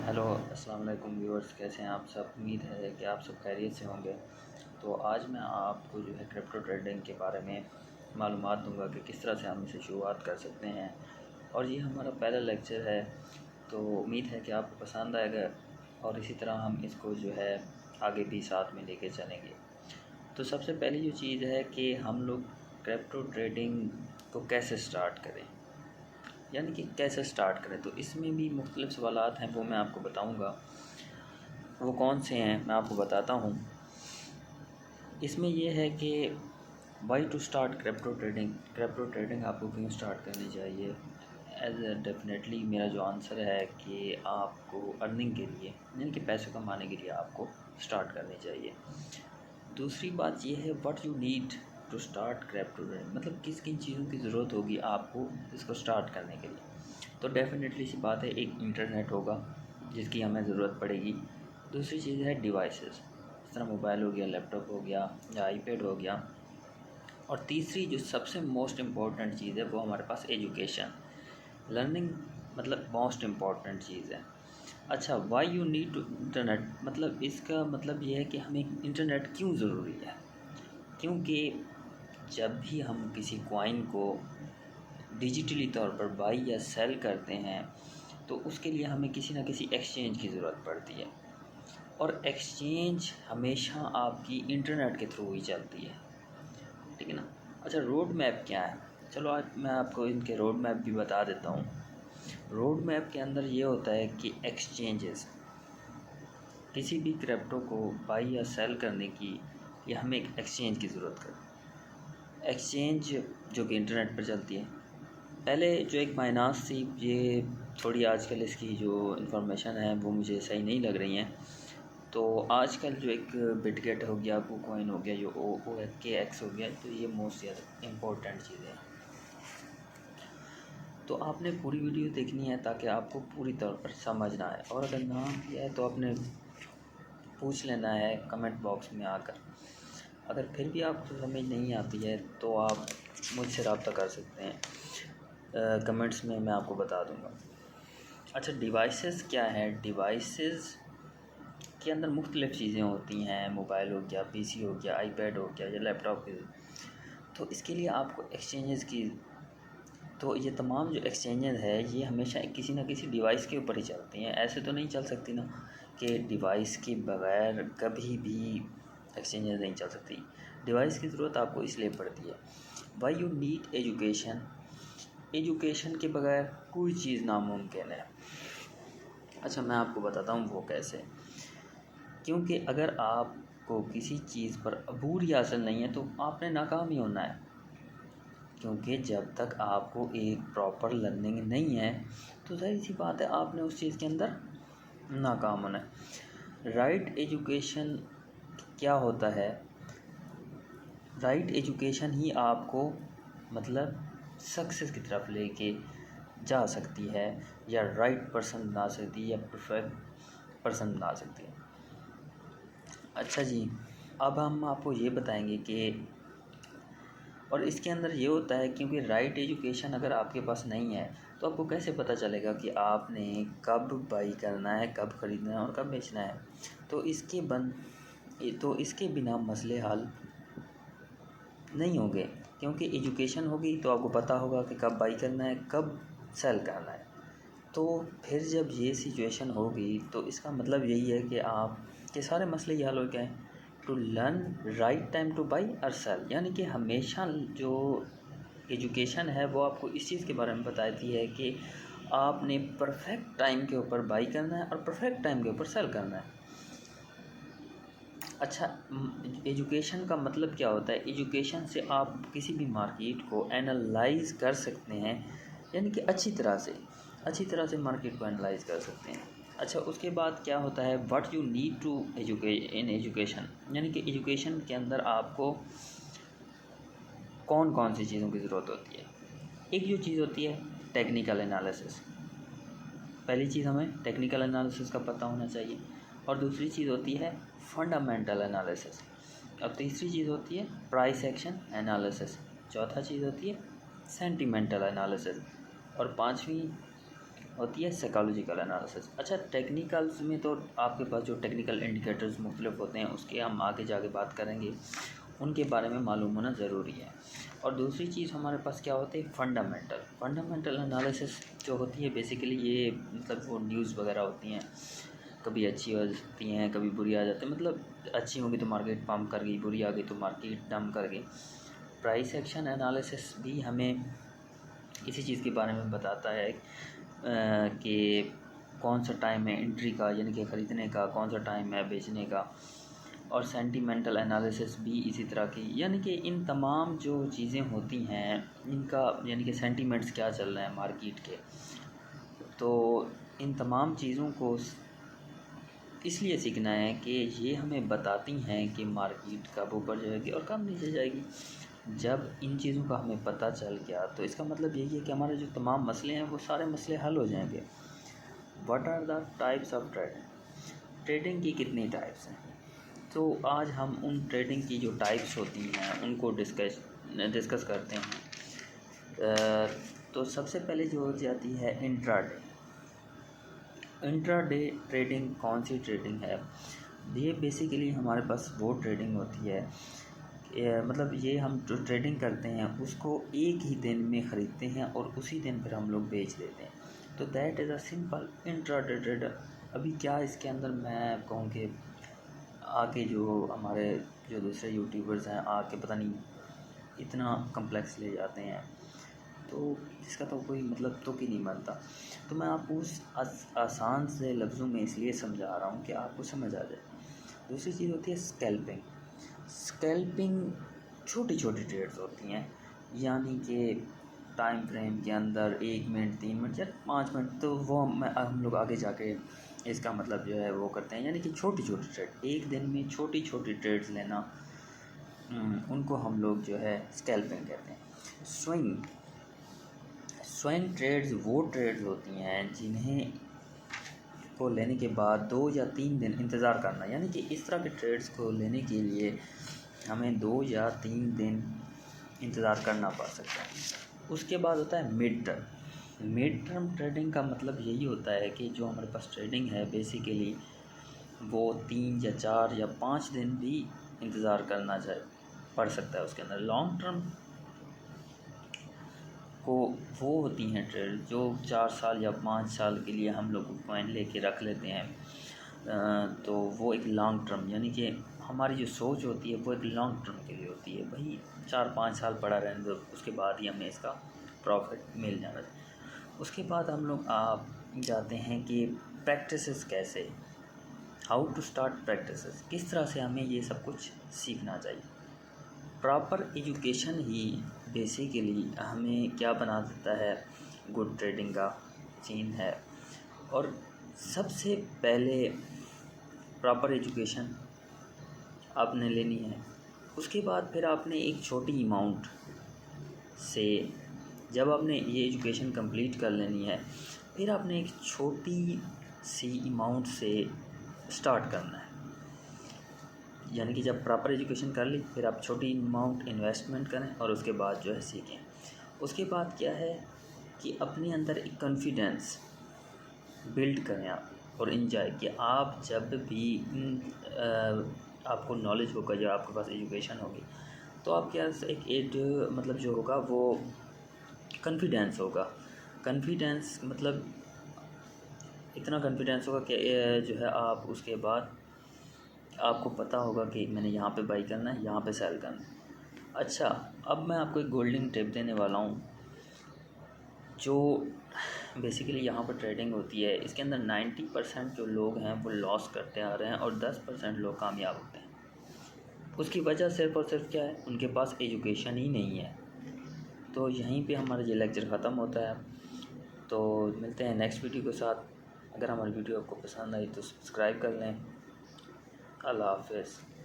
Hello अस्सलाम वालेकुम viewers, कैसे हैं आप सब। उम्मीद है कि आप सब खैरियत से होंगे। तो आज मैं आपको जो है क्रिप्टो ट्रेडिंग के बारे में मालूमात दूंगा कि किस तरह से हम इसे शुरुआत कर सकते हैं। और ये हमारा पहला लेक्चर है, तो उम्मीद है कि आपको पसंद आएगा और इसी तरह हम इसको जो है आगे भी साथ में लेके चलेंगे। तो सबसे पहली जो चीज़ है कि हम लोग क्रिप्टो ट्रेडिंग को कैसे स्टार्ट करें, यानी कि कैसे स्टार्ट करें। तो इसमें भी मुख्तलिफ़ सवालात हैं, वो मैं आपको बताऊंगा। वो कौन से हैं मैं आपको बताता हूँ। इसमें यह है कि why to start crypto trading आपको क्यों स्टार्ट करनी चाहिए। एज डेफिनेटली मेरा जो आंसर है कि आपको अर्निंग के लिए, यानी कि पैसे कमाने के लिए आपको स्टार्ट करनी चाहिए। दूसरी बात यह है what you need to start crypto trading, मतलब किस किन चीज़ों की ज़रूरत होगी आपको इसको स्टार्ट करने के लिए। तो डेफिनेटली सी बात है, एक इंटरनेट होगा जिसकी हमें ज़रूरत पड़ेगी। दूसरी चीज़ है डिवाइसेस, इस तरह मोबाइल हो गया, लैपटॉप हो गया या आईपैड हो गया। और तीसरी जो सबसे मोस्ट इम्पॉर्टेंट चीज़ है वो हमारे पास एजुकेशन, लर्निंग, मतलब मोस्ट इम्पॉर्टेंट चीज़ है। अच्छा, why you need to internet, मतलब इसका मतलब ये है कि हमें इंटरनेट क्यों ज़रूरी है। क्योंकि जब भी हम किसी कॉइन को डिजिटली तौर पर बाई या सेल करते हैं तो उसके लिए हमें किसी न किसी एक्सचेंज की ज़रूरत पड़ती है, और एक्सचेंज हमेशा आपकी इंटरनेट के थ्रू ही चलती है, ठीक है ना। अच्छा, रोड मैप क्या है, चलो आज मैं आपको इनके रोड मैप भी बता देता हूँ। रोड मैप के अंदर ये होता है कि एक्सचेंजेस, किसी भी क्रिप्टो को बाई या सेल करने की लिए हमें एक एक्सचेंज की ज़रूरत है। एक्सचेंज जो कि इंटरनेट पर चलती है। पहले जो एक बाइनांस थी, ये थोड़ी आजकल इसकी जो इन्फॉर्मेशन है वो मुझे सही नहीं लग रही हैं। तो आजकल जो एक बिटगेट हो गया, कूकॉइन हो गया, जो OKX हो गया, तो ये मोस्ट ज़्यादा इम्पोर्टेंट चीज़ें हैं। तो आपने पूरी वीडियो देखनी है ताकि आपको पूरी तौर पर समझ ना आए, और अगर ना किया है तो आपने पूछ लेना है कमेंट बॉक्स में आकर। अगर फिर भी आपको समझ नहीं आती है तो आप मुझसे रब्ता कर सकते हैं, कमेंट्स में मैं आपको बता दूंगा। अच्छा, डिवाइसेस क्या है। डिवाइसेस के अंदर मुख्तलिफ़ चीज़ें होती हैं, मोबाइल हो गया, पीसी हो गया, आईपैड हो गया या लैपटॉप की। तो इसके लिए आपको एक्सचेंजेस की, तो ये तमाम जो एक्सचेंजेस है ये हमेशा किसी न किसी डिवाइस के ऊपर ही चलती हैं। ऐसे तो नहीं चल सकती ना कि डिवाइस के बगैर कभी भी एक्सचेंजेस नहीं चल सकती। डिवाइस की ज़रूरत आपको इसलिए पड़ती है। Y you need education, education के बगैर कोई चीज़ नामुमकिन है। अच्छा, मैं आपको बताता हूँ वो कैसे। क्योंकि अगर आपको किसी चीज़ पर अबूरी हासिल नहीं है तो आपने नाकाम ही होना है। क्योंकि जब तक आपको एक प्रॉपर लर्निंग नहीं है तो ज़ाहिर सी बात है आपने उस चीज़ के अंदर नाकाम होना है। राइट एजुकेशन क्या होता है। राइट एजुकेशन ही आपको मतलब सक्सेस की तरफ लेके जा सकती है, या राइट पर्सन बना सकती है, या परफेक्ट पर्सन बना सकती है। अच्छा जी, अब हम आपको ये बताएंगे कि, और इसके अंदर ये होता है क्योंकि राइट एजुकेशन अगर आपके पास नहीं है तो आपको कैसे पता चलेगा कि आपने कब बाई करना है, कब ख़रीदना है और कब बेचना है। तो इसके बिना मसले हल नहीं होंगे। क्योंकि एजुकेशन होगी तो आपको पता होगा कि कब बाई करना है, कब सेल करना है। तो फिर जब ये सिचुएशन होगी तो इसका मतलब यही है कि आपके सारे मसले ये हल हो गए। To learn right time to buy और सेल, यानी कि हमेशा जो एजुकेशन है वो आपको इस चीज़ के बारे में बताती है कि आपने परफेक्ट टाइम के ऊपर बाई करना है और परफेक्ट टाइम के ऊपर सेल करना है। अच्छा, एजुकेशन का मतलब क्या होता है। एजुकेशन से आप किसी भी मार्केट को एनालाइज कर सकते हैं, यानी कि अच्छी तरह से मार्केट को एनालाइज कर सकते हैं। अच्छा, उसके बाद क्या होता है what you need to in education, यानी कि एजुकेशन के अंदर आपको कौन कौन सी चीज़ों की ज़रूरत होती है। एक जो चीज़ होती है टेक्निकल एनालिसिस, पहली चीज़ हमें टेक्निकल एनालिसिस का पता होना चाहिए। और दूसरी चीज़ होती है फंडामेंटल एनालिसिस। और तीसरी चीज़ होती है प्राइस एक्शन एनालिसिस। चौथा चीज़ होती है सेंटिमेंटल एनालिसिस। और पांचवी होती है साइकोलॉजिकल एनालिसिस। अच्छा, टेक्निकल्स में तो आपके पास जो टेक्निकल इंडिकेटर्स मुख्तलिफ होते हैं उसके हम आगे जाके बात करेंगे, उनके बारे में मालूम होना ज़रूरी है। और दूसरी चीज़ हमारे पास क्या होती है, फंडामेंटल एनालिसिस जो होती है बेसिकली ये मतलब वो न्यूज़ वगैरह होती हैं, कभी अच्छी हो जाती हैं कभी बुरी आ जाती है, मतलब अच्छी होगी तो मार्केट पम्प कर गई, बुरी आ गई तो मार्केट डंप कर गई। प्राइस एक्शन एनालिसिस भी हमें इसी चीज़ के बारे में बताता है कि कौन सा टाइम है एंट्री का यानी कि ख़रीदने का, कौन सा टाइम है बेचने का। और सेंटिमेंटल एनालिसिस भी इसी तरह की, यानी कि इन तमाम जो चीज़ें होती हैं इनका यानी कि सेंटिमेंट्स क्या चल रहे हैं मार्केट के, तो इन तमाम चीज़ों को इसलिए सीखना है कि ये हमें बताती हैं कि मार्केट कब ऊपर जाएगी और कब नीचे जाएगी। जब इन चीज़ों का हमें पता चल गया तो इसका मतलब यही है कि हमारे जो तमाम मसले हैं वो सारे मसले हल हो जाएंगे। What are the types of trading की कितनी टाइप्स हैं, तो आज हम उन ट्रेडिंग की जो टाइप्स होती हैं उनको डिस्कस करते हैं। तो सबसे पहले जो हो जाती है इंट्राडे ट्रेडिंग। कौन सी ट्रेडिंग है ये, बेसिकली हमारे पास वो ट्रेडिंग होती है मतलब ये हम जो ट्रेडिंग करते हैं उसको एक ही दिन में ख़रीदते हैं और उसी दिन फिर हम लोग बेच देते हैं, तो that is a simple intraday trader. अभी क्या इसके अंदर मैं कहूँ कि आके जो हमारे जो दूसरे यूट्यूबर्स हैं आके पता नहीं इतना कम्प्लेक्स ले जाते हैं, तो इसका तो कोई मतलब तो कि नहीं बनता। तो मैं आपको उस आसान से लफ्ज़ों में इसलिए समझा रहा हूँ कि आपको समझ आ जाए। दूसरी चीज़ होती है स्कैल्पिंग छोटी छोटी ट्रेड्स होती हैं, यानी कि टाइम फ्रेम के अंदर 1 मिनट 3 मिनट या 5 मिनट, तो वो हम लोग आगे जाके इसका मतलब जो है वो करते हैं, यानी कि छोटी छोटी ट्रेड, एक दिन में छोटी छोटी ट्रेड्स लेना, उनको हम लोग जो है स्कैल्पिंग कहते हैं। स्विंग ट्रेड्स वो ट्रेड्स होती हैं जिन्हें को लेने के बाद 2 या 3 दिन इंतज़ार करना, यानी कि इस तरह के ट्रेड्स को लेने के लिए हमें 2 या 3 दिन इंतज़ार करना पड़ सकता है। उसके बाद होता है मिड टर्म ट्रेडिंग का मतलब यही होता है कि जो हमारे पास ट्रेडिंग है बेसिकली वो 3 या 4 या 5 दिन भी इंतज़ार करना पड़ सकता है उसके अंदर। लॉन्ग टर्म को वो होती हैं ट्रेड जो 4 साल या 5 साल के लिए हम लोग कॉइन लेके रख लेते हैं, तो वो एक लॉन्ग टर्म, यानी कि हमारी जो सोच होती है वो एक लॉन्ग टर्म के लिए होती है, वही 4-5 साल पड़ा रहने दो, उसके बाद ही हमें इसका प्रॉफिट मिल जाना चाहिए। उसके बाद हम लोग जाते हैं कि प्रैक्टिसेस कैसे, हाउ टू स्टार्ट प्रैक्टिसेस, किस तरह से हमें ये सब कुछ सीखना चाहिए। प्रॉपर एजुकेशन ही बेसिकली हमें क्या बना देता है, गुड ट्रेडिंग का सीन है। और सबसे पहले प्रॉपर एजुकेशन आपने लेनी है, उसके बाद फिर आपने एक छोटी अमाउंट से, जब आपने ये एजुकेशन कंप्लीट कर लेनी है फिर आपने एक छोटी सी अमाउंट से स्टार्ट करना है, यानी कि जब प्रॉपर एजुकेशन कर ली फिर आप छोटी अमाउंट इन्वेस्टमेंट करें और उसके बाद जो है सीखें। उसके बाद क्या है कि अपने अंदर एक कॉन्फिडेंस बिल्ड करें आप, और इन्जॉय कि आप जब भी आपको नॉलेज होगा, जब आपके पास एजुकेशन होगी तो आपके पास एक मतलब जो होगा वो कॉन्फिडेंस होगा। कॉन्फिडेंस मतलब इतना कॉन्फिडेंस होगा कि जो है आप उसके बाद आपको पता होगा कि मैंने यहाँ पे बाई करना है, यहाँ पे सेल करना है। अच्छा, अब मैं आपको एक गोल्डन टिप देने वाला हूँ जो बेसिकली यहाँ पर ट्रेडिंग होती है, इसके अंदर 90% जो लोग हैं वो लॉस करते आ रहे हैं और 10% लोग कामयाब होते हैं। उसकी वजह सिर्फ़ और सिर्फ क्या है, उनके पास एजुकेशन ही नहीं है। तो यहीं पे हमारा ये लेक्चर ख़त्म होता है, तो मिलते हैं नेक्स्ट वीडियो के साथ। अगर हमारी वीडियो आपको पसंद आई तो सब्सक्राइब कर लें। अल्लाह हाफ़िज़।